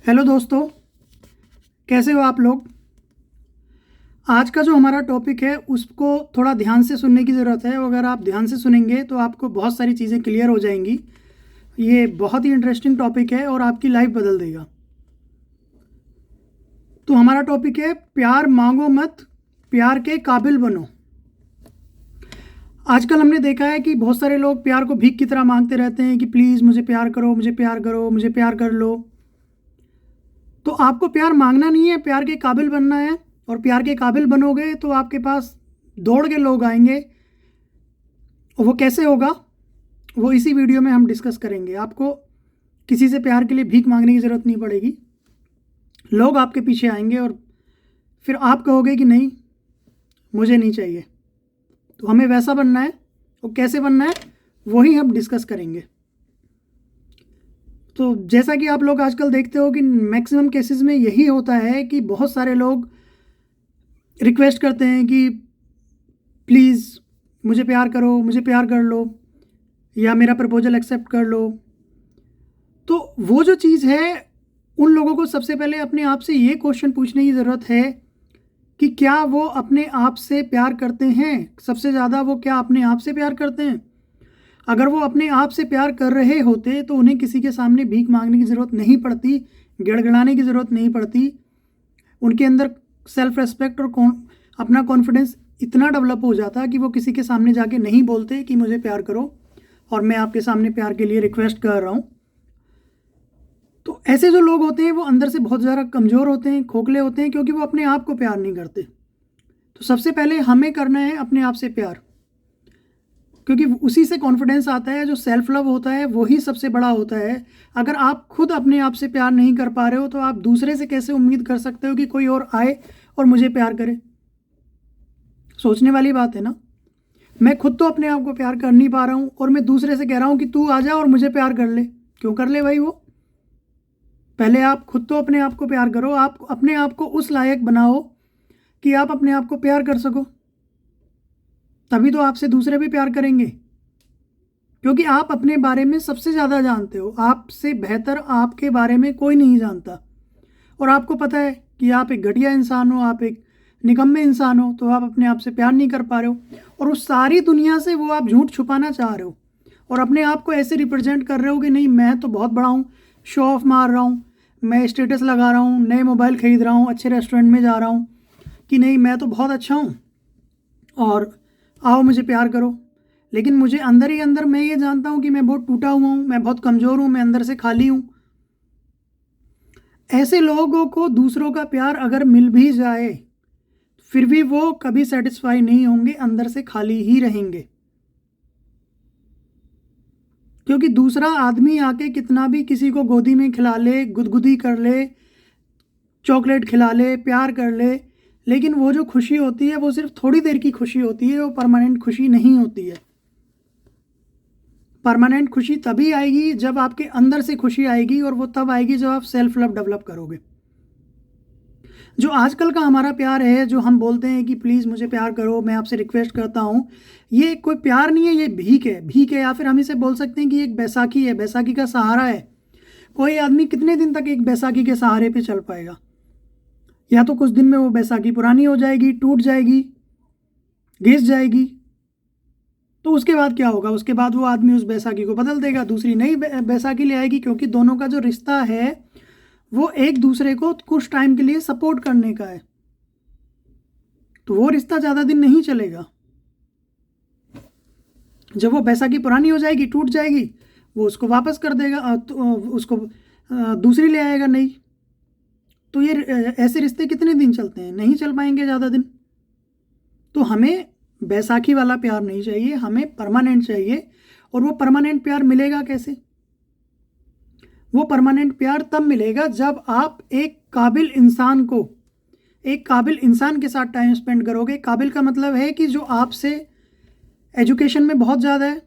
Hello दोस्तों, कैसे हो आप लोग। आज का जो हमारा टॉपिक है उसको थोड़ा ध्यान से सुनने की ज़रूरत है। अगर आप ध्यान से सुनेंगे तो आपको बहुत सारी चीज़ें क्लियर हो जाएंगी। ये बहुत ही इंटरेस्टिंग टॉपिक है और आपकी लाइफ बदल देगा। तो हमारा टॉपिक है प्यार मांगो मत, प्यार के काबिल बनो। आजकल हमने देखा है कि बहुत सारे लोग प्यार को भीख की तरह मांगते रहते हैं कि प्लीज़ मुझे प्यार करो, मुझे प्यार करो, मुझे प्यार कर लो। तो आपको प्यार मांगना नहीं है, प्यार के काबिल बनना है। और प्यार के काबिल बनोगे तो आपके पास दौड़ के लोग आएंगे। और वो कैसे होगा, वो इसी वीडियो में हम डिस्कस करेंगे। आपको किसी से प्यार के लिए भीख मांगने की ज़रूरत नहीं पड़ेगी। लोग आपके पीछे आएंगे और फिर आप कहोगे कि नहीं, मुझे नहीं चाहिए। तो हमें वैसा बनना है, और कैसे बनना है वही हम डिस्कस करेंगे। तो जैसा कि आप लोग आजकल देखते हो कि मैक्सिमम केसेस में यही होता है कि बहुत सारे लोग रिक्वेस्ट करते हैं कि प्लीज़ मुझे प्यार करो, मुझे प्यार कर लो, या मेरा प्रपोजल एक्सेप्ट कर लो। तो वो जो चीज़ है, उन लोगों को सबसे पहले अपने आप से ये क्वेश्चन पूछने की ज़रूरत है कि क्या वो अपने आप से प्यार करते हैं। सबसे ज़्यादा वो क्या अपने आप से प्यार करते हैं। अगर वो अपने आप से प्यार कर रहे होते तो उन्हें किसी के सामने भीख मांगने की ज़रूरत नहीं पड़ती, गिड़गिड़ाने की ज़रूरत नहीं पड़ती। उनके अंदर सेल्फ रेस्पेक्ट और अपना कॉन्फिडेंस इतना डेवलप हो जाता कि वो किसी के सामने जाके नहीं बोलते कि मुझे प्यार करो और मैं आपके सामने प्यार के लिए रिक्वेस्ट कर रहा हूँ। तो ऐसे जो लोग होते हैं वो अंदर से बहुत ज़्यादा कमज़ोर होते हैं, खोखले होते हैं, क्योंकि वो अपने आप को प्यार नहीं करते। तो सबसे पहले हमें करना है अपने आप से प्यार, क्योंकि उसी से कॉन्फिडेंस आता है। जो सेल्फ लव होता है वही सबसे बड़ा होता है। अगर आप खुद अपने आप से प्यार नहीं कर पा रहे हो तो आप दूसरे से कैसे उम्मीद कर सकते हो कि कोई और आए और मुझे प्यार करे। सोचने वाली बात है ना। मैं खुद तो अपने आप को प्यार कर नहीं पा रहा हूँ और मैं दूसरे से कह रहा हूँ कि तू आ जा और मुझे प्यार कर ले। क्यों कर ले भाई वो। पहले आप खुद तो अपने आप को प्यार करो। आप अपने आप को उस लायक बनाओ कि आप अपने आप को प्यार कर सको, तभी तो आपसे दूसरे भी प्यार करेंगे। क्योंकि आप अपने बारे में सबसे ज़्यादा जानते हो। आपसे बेहतर आपके बारे में कोई नहीं जानता। और आपको पता है कि आप एक घटिया इंसान हो, आप एक निकम्मे इंसान हो, तो आप अपने आप से प्यार नहीं कर पा रहे हो। और उस सारी दुनिया से वो आप झूठ छुपाना चाह रहे हो और अपने आप को ऐसे रिप्रेजेंट कर रहे हो कि नहीं, मैं तो बहुत बड़ा हूँ, शो ऑफ मार रहा हूँ, मैं स्टेटस लगा रहा हूँ, नए मोबाइल ख़रीद रहा हूँ, अच्छे रेस्टोरेंट में जा रहा हूँ, कि नहीं मैं तो बहुत अच्छा हूँ और आओ मुझे प्यार करो। लेकिन मुझे अंदर ही अंदर मैं ये जानता हूँ कि मैं बहुत टूटा हुआ हूँ, मैं बहुत कमज़ोर हूँ, मैं अंदर से खाली हूँ। ऐसे लोगों को दूसरों का प्यार अगर मिल भी जाए फिर भी वो कभी सेटिस्फाई नहीं होंगे, अंदर से खाली ही रहेंगे। क्योंकि दूसरा आदमी आके कितना भी किसी को गोदी में खिला ले, गुदगुदी कर ले, चॉकलेट खिला ले, प्यार कर ले, लेकिन वो जो खुशी होती है वो सिर्फ थोड़ी देर की खुशी होती है। वो परमानेंट खुशी नहीं होती है। परमानेंट खुशी तभी आएगी जब आपके अंदर से खुशी आएगी, और वो तब आएगी जब आप सेल्फ लव डेवलप करोगे। जो आजकल का हमारा प्यार है, जो हम बोलते हैं कि प्लीज़ मुझे प्यार करो, मैं आपसे रिक्वेस्ट करता हूँ, ये कोई प्यार नहीं है, ये भीख है। भीख है, या फिर हम इसे बोल सकते हैं कि एक बैसाखी है, बैसाखी का सहारा है। कोई आदमी कितने दिन तक एक बैसाखी के सहारे पे चल पाएगा। या तो कुछ दिन में वो बैसाखी पुरानी हो जाएगी, टूट जाएगी, घिस जाएगी। तो उसके बाद क्या होगा, उसके बाद वो आदमी उस बैसाखी को बदल देगा, दूसरी नई बैसाखी ले आएगी। क्योंकि दोनों का जो रिश्ता है वो एक दूसरे को कुछ टाइम के लिए सपोर्ट करने का है। तो वो रिश्ता ज़्यादा दिन नहीं चलेगा। जब वो बैसाखी पुरानी हो जाएगी, टूट जाएगी, वो उसको वापस कर देगा, तो उसको दूसरी ले आएगा नई। तो ये ऐसे रिश्ते कितने दिन चलते हैं, नहीं चल पाएंगे ज़्यादा दिन। तो हमें बैसाखी वाला प्यार नहीं चाहिए, हमें परमानेंट चाहिए। और वो परमानेंट प्यार मिलेगा कैसे। वो परमानेंट प्यार तब मिलेगा जब आप एक काबिल इंसान के साथ टाइम स्पेंड करोगे। काबिल का मतलब है कि जो आपसे एजुकेशन में बहुत ज़्यादा है,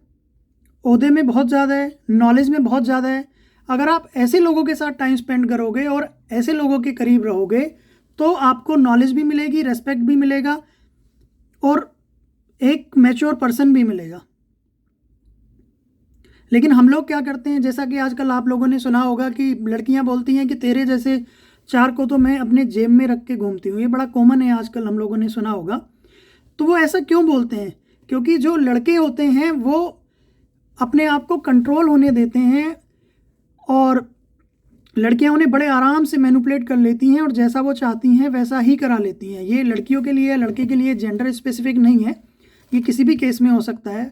ओहदे में बहुत ज़्यादा है, नॉलेज में बहुत ज़्यादा है। अगर आप ऐसे लोगों के साथ टाइम स्पेंड करोगे और ऐसे लोगों के करीब रहोगे तो आपको नॉलेज भी मिलेगी, रेस्पेक्ट भी मिलेगा और एक मैच्योर पर्सन भी मिलेगा। लेकिन हम लोग क्या करते हैं, जैसा कि आजकल आप लोगों ने सुना होगा कि लड़कियां बोलती हैं कि तेरे जैसे 4 को तो मैं अपने जेब में रख के घूमती हूँ। ये बड़ा कॉमन है आजकल, हम लोगों ने सुना होगा। तो वो ऐसा क्यों बोलते हैं? क्योंकि जो लड़के होते हैं वो अपने आप को कंट्रोल होने देते हैं और लड़कियां उन्हें बड़े आराम से मैनिपुलेट कर लेती हैं और जैसा वो चाहती हैं वैसा ही करा लेती हैं। ये लड़कियों के लिए, लड़के के लिए जेंडर स्पेसिफिक नहीं है, ये किसी भी केस में हो सकता है।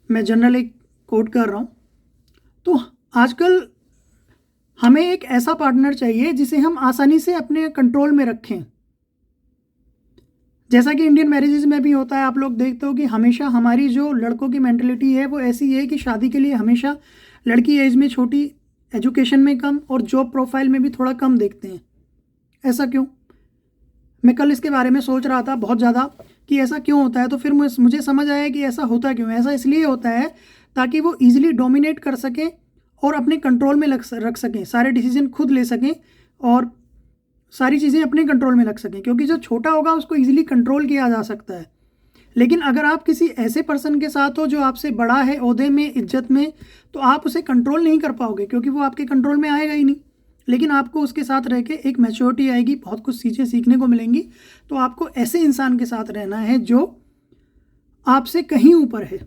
मैं जनरल एक कोट कर रहा हूँ। तो आजकल हमें एक ऐसा पार्टनर चाहिए जिसे हम आसानी से अपने कंट्रोल में रखें। जैसा कि इंडियन मैरिजेज में भी होता है, आप लोग देखते हो कि हमेशा हमारी जो लड़कों की मेंटलिटी है वो ऐसी है कि शादी के लिए हमेशा लड़की एज में छोटी, एजुकेशन में कम और जॉब प्रोफाइल में भी थोड़ा कम देखते हैं। ऐसा क्यों? मैं कल इसके बारे में सोच रहा था बहुत ज़्यादा कि ऐसा क्यों होता है। तो फिर मुझे समझ आया कि ऐसा होता क्यों है। ऐसा इसलिए होता है ताकि वो ईजिली डोमिनेट कर सकें और अपने कंट्रोल में रख सकें, सारे डिसीजन खुद ले सकें और सारी चीज़ें अपने कंट्रोल में रख सकें। क्योंकि जो छोटा होगा उसको ईजिली कंट्रोल किया जा सकता है। लेकिन अगर आप किसी ऐसे पर्सन के साथ हो जो आपसे बड़ा है ओहदे में, इज्जत में, तो आप उसे कंट्रोल नहीं कर पाओगे क्योंकि वो आपके कंट्रोल में आएगा ही नहीं। लेकिन आपको उसके साथ रह के एक मैच्योरिटी आएगी, बहुत कुछ चीज़ें सीखने को मिलेंगी। तो आपको ऐसे इंसान के साथ रहना है जो आपसे कहीं ऊपर है,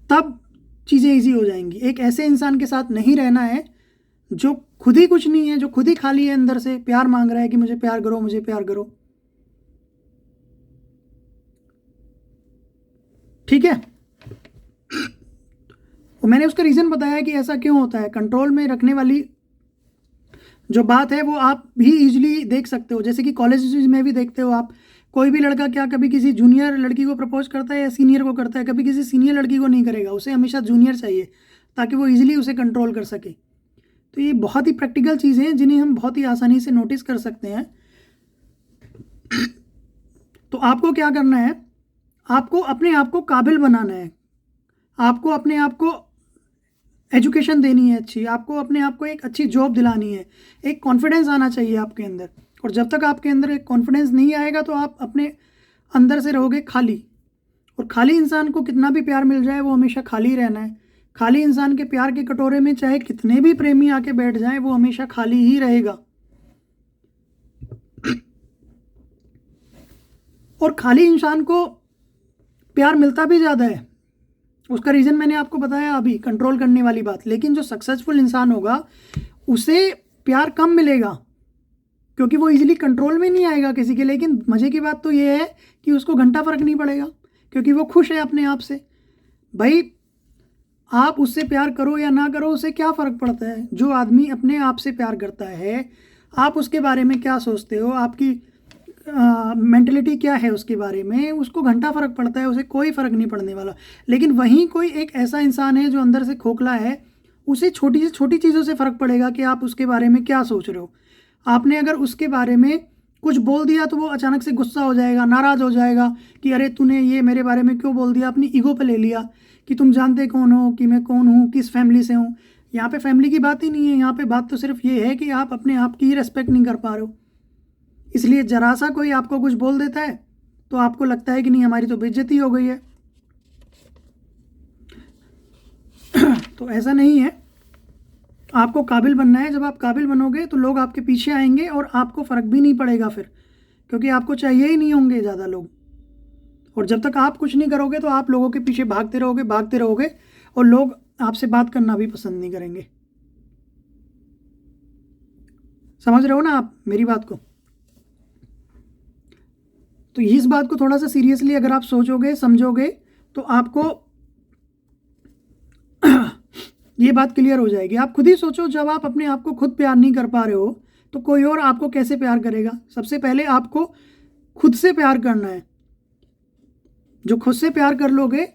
तब चीज़ें ईजी हो जाएंगी। एक ऐसे इंसान के साथ नहीं रहना है जो खुद ही कुछ नहीं है, जो खुद ही खाली है, अंदर से प्यार मांग रहा है कि मुझे प्यार करो, मुझे प्यार करो। ठीक है। और मैंने उसका रीज़न बताया कि ऐसा क्यों होता है। कंट्रोल में रखने वाली जो बात है वो आप भी इजीली देख सकते हो। जैसे कि कॉलेज में भी देखते हो आप, कोई भी लड़का क्या कभी किसी जूनियर लड़की को प्रपोज करता है या सीनियर को करता है, कभी किसी सीनियर लड़की को नहीं करेगा। उसे हमेशा जूनियर चाहिए ताकि वो इजीली उसे कंट्रोल कर सके। तो ये बहुत ही प्रैक्टिकल चीज़ें हैं जिन्हें हम बहुत ही आसानी से नोटिस कर सकते हैं। तो आपको क्या करना है, आपको अपने आप को काबिल बनाना है, आपको अपने आप को एजुकेशन देनी है अच्छी, आपको अपने आप को एक अच्छी जॉब दिलानी है, एक कॉन्फिडेंस आना चाहिए आपके अंदर। और जब तक आपके अंदर एक कॉन्फिडेंस नहीं आएगा तो आप अपने अंदर से रहोगे खाली। और खाली इंसान को कितना भी प्यार मिल जाए वो हमेशा खाली रहना है। खाली इंसान के प्यार के कटोरे में चाहे कितने भी प्रेमी आके बैठ जाएं वो हमेशा खाली ही रहेगा। और खाली इंसान को प्यार मिलता भी ज़्यादा है। उसका रीज़न मैंने आपको बताया अभी, कंट्रोल करने वाली बात। लेकिन जो सक्सेसफुल इंसान होगा उसे प्यार कम मिलेगा क्योंकि वो इजीली कंट्रोल में नहीं आएगा किसी के। लेकिन मज़े की बात तो ये है कि उसको घंटा फ़र्क नहीं पड़ेगा क्योंकि वो खुश है अपने आप से। भाई आप उससे प्यार करो या ना करो, उसे क्या फ़र्क पड़ता है। जो आदमी अपने आप से प्यार करता है, आप उसके बारे में क्या सोचते हो, आपकी मेंटलिटी क्या है उसके बारे में, उसको घंटा फ़र्क पड़ता है, उसे कोई फ़र्क नहीं पड़ने वाला। लेकिन वहीं कोई एक ऐसा इंसान है जो अंदर से खोखला है, उसे छोटी से छोटी चीज़ों से फ़र्क पड़ेगा कि आप उसके बारे में क्या सोच रहे हो। आपने अगर उसके बारे में कुछ बोल दिया तो वो अचानक से गुस्सा हो जाएगा, नाराज़ हो जाएगा कि अरे तूने ये मेरे बारे में क्यों बोल दिया। अपनी ईगो पे ले लिया कि तुम जानते कौन हो, कि मैं कौन हूँ, किस फैमिली से हूँ। यहाँ पे फैमिली की बात ही नहीं है, यहाँ पे बात तो सिर्फ ये है कि आप अपने आप की ही रेस्पेक्ट नहीं कर पा रहे हो। इसलिए जरा सा कोई आपको कुछ बोल देता है तो आपको लगता है कि नहीं हमारी तो बेइज्जती हो गई है। तो ऐसा नहीं है, आपको काबिल बनना है। जब आप काबिल बनोगे तो लोग आपके पीछे आएंगे और आपको फ़र्क भी नहीं पड़ेगा फिर, क्योंकि आपको चाहिए ही नहीं होंगे ज़्यादा लोग। और जब तक आप कुछ नहीं करोगे तो आप लोगों के पीछे भागते रहोगे और लोग आपसे बात करना भी पसंद नहीं करेंगे। समझ रहे हो ना आप मेरी बात को? तो इस बात को थोड़ा सा सीरियसली अगर आप सोचोगे, समझोगे, तो आपको ये बात क्लियर हो जाएगी। आप खुद ही सोचो, जब आप अपने आप को खुद प्यार नहीं कर पा रहे हो तो कोई और आपको कैसे प्यार करेगा। सबसे पहले आपको खुद से प्यार करना है। जो खुद से प्यार कर लोगे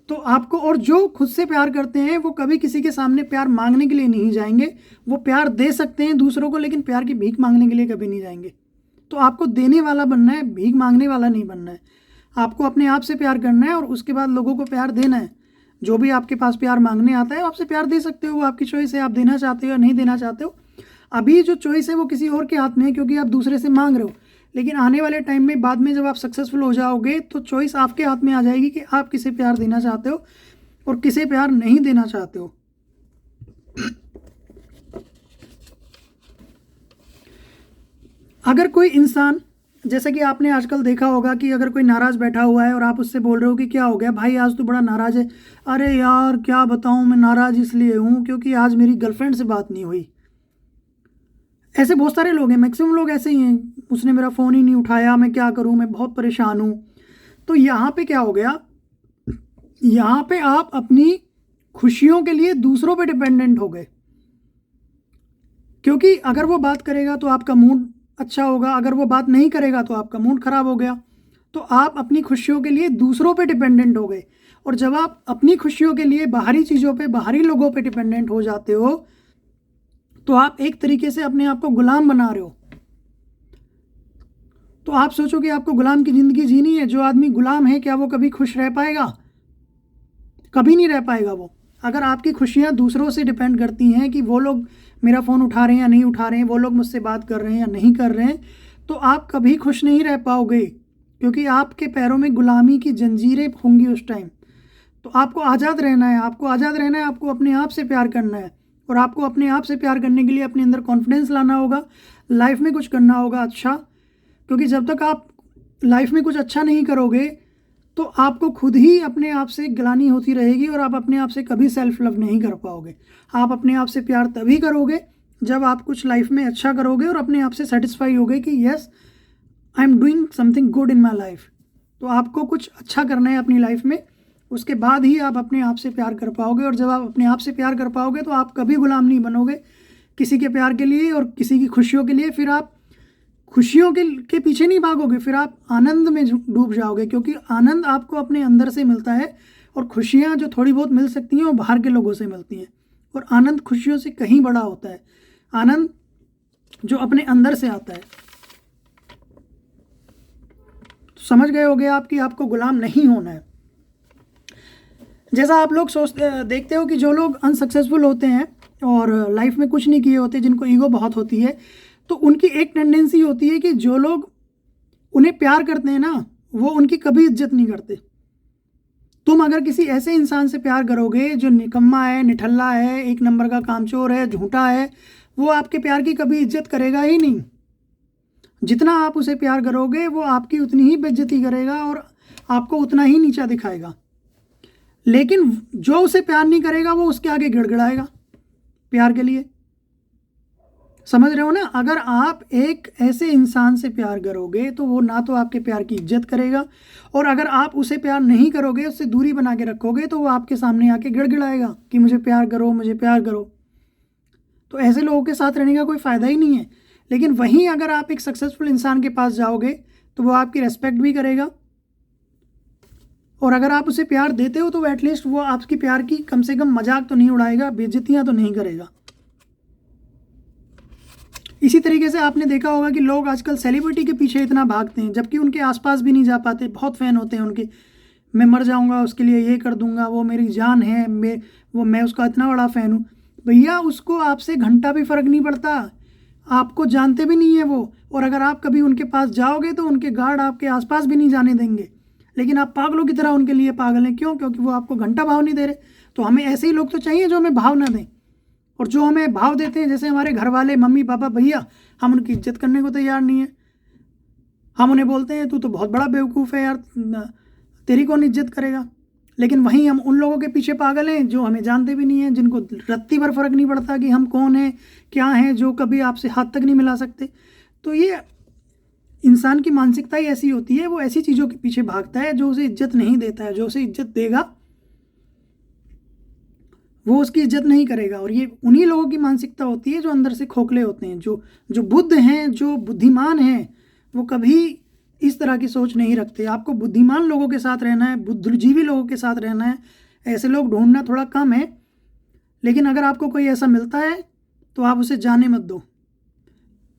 तो आपको, और जो खुद से प्यार करते हैं वो कभी किसी के सामने प्यार मांगने के लिए नहीं जाएंगे। वो प्यार दे सकते हैं दूसरों को, लेकिन प्यार की भीख मांगने के लिए कभी नहीं जाएंगे। तो आपको देने वाला बनना है, भीख मांगने वाला नहीं बनना है। आपको अपने आप से प्यार करना है और उसके बाद लोगों को प्यार देना है। जो भी आपके पास प्यार मांगने आता है आपसे प्यार दे सकते हो, वो आपकी चॉइस है। आप देना चाहते हो या नहीं देना चाहते हो, अभी जो चॉइस है वो किसी और के हाथ में है क्योंकि आप दूसरे से मांग रहे हो। लेकिन आने वाले टाइम में बाद में जब आप सक्सेसफुल हो जाओगे तो चॉइस आपके हाथ में आ जाएगी कि आप किसे प्यार देना चाहते हो और किसे प्यार नहीं देना चाहते हो। अगर कोई इंसान, जैसे कि आपने आजकल देखा होगा कि अगर कोई नाराज़ बैठा हुआ है और आप उससे बोल रहे हो कि क्या हो गया भाई, आज तो बड़ा नाराज़ है। अरे यार क्या बताऊं, मैं नाराज़ इसलिए हूं क्योंकि आज मेरी गर्लफ्रेंड से बात नहीं हुई। ऐसे बहुत सारे लोग हैं, मैक्सिमम लोग ऐसे ही हैं, उसने मेरा फ़ोन ही नहीं उठाया, मैं क्या करूं, मैं बहुत परेशान हूं। तो यहाँ पे क्या हो गया, यहाँ पे आप अपनी खुशियों के लिए दूसरों पे डिपेंडेंट हो गए। क्योंकि अगर वो बात करेगा तो आपका मूड अच्छा होगा, अगर वो बात नहीं करेगा तो आपका मूड खराब हो गया। तो आप अपनी खुशियों के लिए दूसरों पे डिपेंडेंट हो गए। और जब आप अपनी खुशियों के लिए बाहरी चीज़ों पे, बाहरी लोगों पे डिपेंडेंट हो जाते हो तो आप एक तरीके से अपने आप को गुलाम बना रहे हो। तो आप सोचो कि आपको गुलाम की ज़िंदगी जीनी है। जो आदमी गुलाम है क्या वो कभी खुश रह पाएगा? कभी नहीं रह पाएगा वो। अगर आपकी खुशियाँ दूसरों से डिपेंड करती हैं कि वो लोग मेरा फ़ोन उठा रहे हैं या नहीं उठा रहे हैं, वो लोग मुझसे बात कर रहे हैं या नहीं कर रहे हैं, तो आप कभी खुश नहीं रह पाओगे, क्योंकि आपके पैरों में गुलामी की जंजीरें होंगी उस टाइम। तो आपको आज़ाद रहना है, आपको आज़ाद रहना है, आपको अपने आप से प्यार करना है। और आपको अपने आप से प्यार करने के लिए अपने अंदर कॉन्फिडेंस लाना होगा, लाइफ में कुछ करना होगा अच्छा। क्योंकि जब तक आप लाइफ में कुछ अच्छा नहीं करोगे तो आपको खुद ही अपने आप से गिलानी होती रहेगी और आप अपने आप से कभी सेल्फ लव नहीं कर पाओगे। आप अपने आप से प्यार तभी करोगे जब आप कुछ लाइफ में अच्छा करोगे और अपने आप से सेटिस्फाई होगे कि yes I am doing something good in my life. तो आपको कुछ अच्छा करना है अपनी लाइफ में, उसके बाद ही आप अपने आप से प्यार कर पाओगे। और जब आप अपने आप से प्यार कर पाओगे तो आप कभी गुलाम नहीं बनोगे किसी के प्यार के लिए और किसी की खुशियों के लिए। फिर आप खुशियों के पीछे नहीं भागोगे, फिर आप आनंद में डूब जाओगे, क्योंकि आनंद आपको अपने अंदर से मिलता है। और खुशियाँ जो थोड़ी बहुत मिल सकती हैं वो बाहर के लोगों से मिलती हैं, और आनंद खुशियों से कहीं बड़ा होता है। आनंद जो अपने अंदर से आता है। तो समझ गए होगे आप कि आपको गुलाम नहीं होना है। जैसा आप लोग देखते हो कि जो लोग अनसक्सेसफुल होते हैं और लाइफ में कुछ नहीं किए होते, जिनको ईगो बहुत होती है, तो उनकी एक टेंडेंसी होती है कि जो लोग उन्हें प्यार करते हैं ना, वो उनकी कभी इज्जत नहीं करते। तुम अगर किसी ऐसे इंसान से प्यार करोगे जो निकम्मा है, निठल्ला है, एक नंबर का कामचोर है, झूठा है, वो आपके प्यार की कभी इज्जत करेगा ही नहीं। जितना आप उसे प्यार करोगे वो आपकी उतनी ही बेइज्जती करेगा और आपको उतना ही नीचा दिखाएगा। लेकिन जो उसे प्यार नहीं करेगा वो उसके आगे गिड़गिड़ाएगा प्यार के लिए। समझ रहे हो ना? अगर आप एक ऐसे इंसान से प्यार करोगे तो वो ना तो आपके प्यार की इज्जत करेगा, और अगर आप उसे प्यार नहीं करोगे, उससे दूरी बना के रखोगे, तो वो आपके सामने आके गिड़गिड़ाएगा कि मुझे प्यार करो, मुझे प्यार करो। तो ऐसे लोगों के साथ रहने का कोई फ़ायदा ही नहीं है। लेकिन वहीं अगर आप एक सक्सेसफुल इंसान के पास जाओगे तो वो आपकी रेस्पेक्ट भी करेगा, और अगर आप उसे प्यार देते हो तो एटलीस्ट वो आपकी प्यार की कम से कम मजाक तो नहीं उड़ाएगा, बेइज्जतियाँ तो नहीं करेगा। इसी तरीके से आपने देखा होगा कि लोग आजकल सेलिब्रिटी के पीछे इतना भागते हैं, जबकि उनके आसपास भी नहीं जा पाते। बहुत फ़ैन होते हैं उनके, मैं मर जाऊंगा उसके लिए ये कर दूंगा, वो मेरी जान है, मैं उसका इतना बड़ा फ़ैन हूँ। भैया उसको आपसे घंटा भी फ़र्क नहीं पड़ता, आपको जानते भी नहीं है वो। और अगर आप कभी उनके पास जाओगे तो उनके गार्ड आपके आसपास भी नहीं जाने देंगे। लेकिन आप पागलों की तरह उनके लिए पागल हैं। क्यों? क्योंकि वो आपको घंटा भाव नहीं दे रहे। तो हमें ऐसे ही लोग तो चाहिए जो हमें भाव ना दें, और जो हमें भाव देते हैं, जैसे हमारे घर वाले, मम्मी पापा, भैया, हम उनकी इज्जत करने को तैयार नहीं है। हम उन्हें बोलते हैं तू तो बहुत बड़ा बेवकूफ़ है यार, तेरी कौन इज्जत करेगा। लेकिन वहीं हम उन लोगों के पीछे पागल हैं जो हमें जानते भी नहीं हैं, जिनको रत्ती भर फ़र्क नहीं पड़ता कि हम कौन हैं, क्या हैं, जो कभी आपसे हाथ तक नहीं मिला सकते। तो ये इंसान की मानसिकता ही ऐसी होती है, वो ऐसी चीज़ों के पीछे भागता है जो उसे इज्जत नहीं देता है। जो उसे इज्जत देगा वो उसकी इज्जत नहीं करेगा। और ये उन्हीं लोगों की मानसिकता होती है जो अंदर से खोखले होते हैं। जो बुद्ध हैं, जो बुद्धिमान हैं, वो कभी इस तरह की सोच नहीं रखते। आपको बुद्धिमान लोगों के साथ रहना है, बुद्धिजीवी लोगों के साथ रहना है। ऐसे लोग ढूंढना थोड़ा कम है, लेकिन अगर आपको कोई ऐसा मिलता है तो आप उसे जाने मत दो,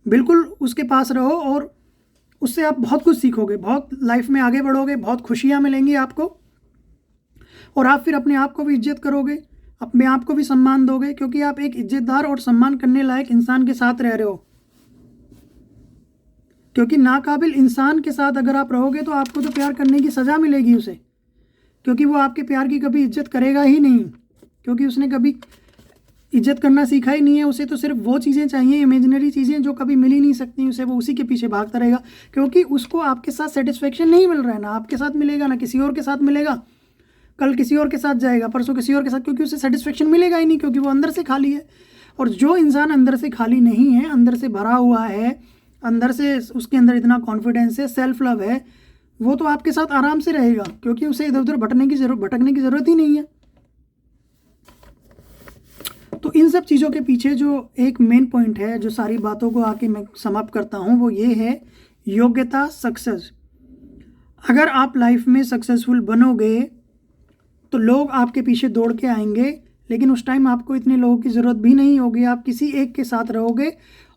बिल्कुल उसके पास रहो, और उससे आप बहुत कुछ सीखोगे, बहुत लाइफ में आगे बढ़ोगे, बहुत खुशियाँ मिलेंगी आपको, और आप फिर अपने आप को भी इज्जत करोगे, अपने आप को भी सम्मान दोगे, क्योंकि आप एक इज्जतदार और सम्मान करने लायक इंसान के साथ रह रहे हो। क्योंकि नाकाबिल इंसान के साथ अगर आप रहोगे तो आपको तो प्यार करने की सज़ा मिलेगी उसे, क्योंकि वो आपके प्यार की कभी इज्जत करेगा ही नहीं, क्योंकि उसने कभी इज्जत करना सीखा ही नहीं है। उसे तो सिर्फ वो चीज़ें चाहिए, इमेजिनरी चीज़ें जो कभी मिल ही नहीं सकती उसे, वो उसी के पीछे भागता रहेगा, क्योंकि उसको आपके साथ सेटिस्फेक्शन नहीं मिल रहा है। ना आपके साथ मिलेगा, ना किसी और के साथ मिलेगा, कल किसी और के साथ जाएगा, परसों किसी और के साथ, क्योंकि उसे सेटिस्फेक्शन मिलेगा ही नहीं, क्योंकि वो अंदर से खाली है। और जो इंसान अंदर से खाली नहीं है, अंदर से भरा हुआ है, अंदर से उसके अंदर इतना कॉन्फिडेंस है, सेल्फ लव है, वो तो आपके साथ आराम से रहेगा, क्योंकि उसे इधर उधर भटकने की ज़रूरत ही नहीं है। तो इन सब चीज़ों के पीछे जो एक मेन पॉइंट है, जो सारी बातों को आके मैं समाप्त करता हूँ, वो ये है योग्यता, सक्सेस। अगर आप लाइफ में सक्सेसफुल बनोगे तो लोग आपके पीछे दौड़ के आएंगे, लेकिन उस टाइम आपको इतने लोगों की ज़रूरत भी नहीं होगी। आप किसी एक के साथ रहोगे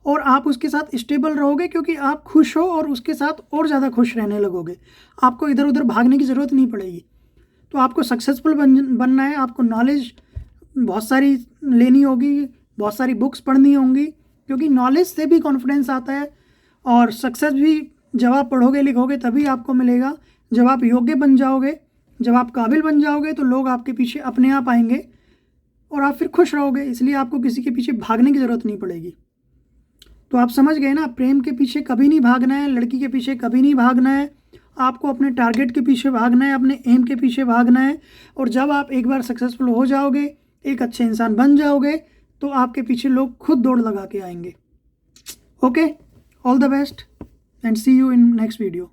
और आप उसके साथ स्टेबल रहोगे, क्योंकि आप खुश हो और उसके साथ और ज़्यादा खुश रहने लगोगे। आपको इधर उधर भागने की ज़रूरत नहीं पड़ेगी। तो आपको सक्सेसफुल बनना है, आपको नॉलेज बहुत सारी लेनी होगी, बहुत सारी बुक्स पढ़नी होंगी, क्योंकि नॉलेज से भी कॉन्फिडेंस आता है, और सक्सेस भी जब आप पढ़ोगे लिखोगे तभी आपको मिलेगा। जब आप योग्य बन जाओगे, जब आप काबिल बन जाओगे, तो लोग आपके पीछे अपने आप आएंगे और आप फिर खुश रहोगे। इसलिए आपको किसी के पीछे भागने की ज़रूरत नहीं पड़ेगी। तो आप समझ गए ना, प्रेम के पीछे कभी नहीं भागना है, लड़की के पीछे कभी नहीं भागना है। आपको अपने टारगेट के पीछे भागना है, अपने एम के पीछे भागना है। और जब आप एक बार सक्सेसफुल हो जाओगे, एक अच्छे इंसान बन जाओगे, तो आपके पीछे लोग खुद दौड़ लगा के आएंगे। Okay, all the best and see you in next video.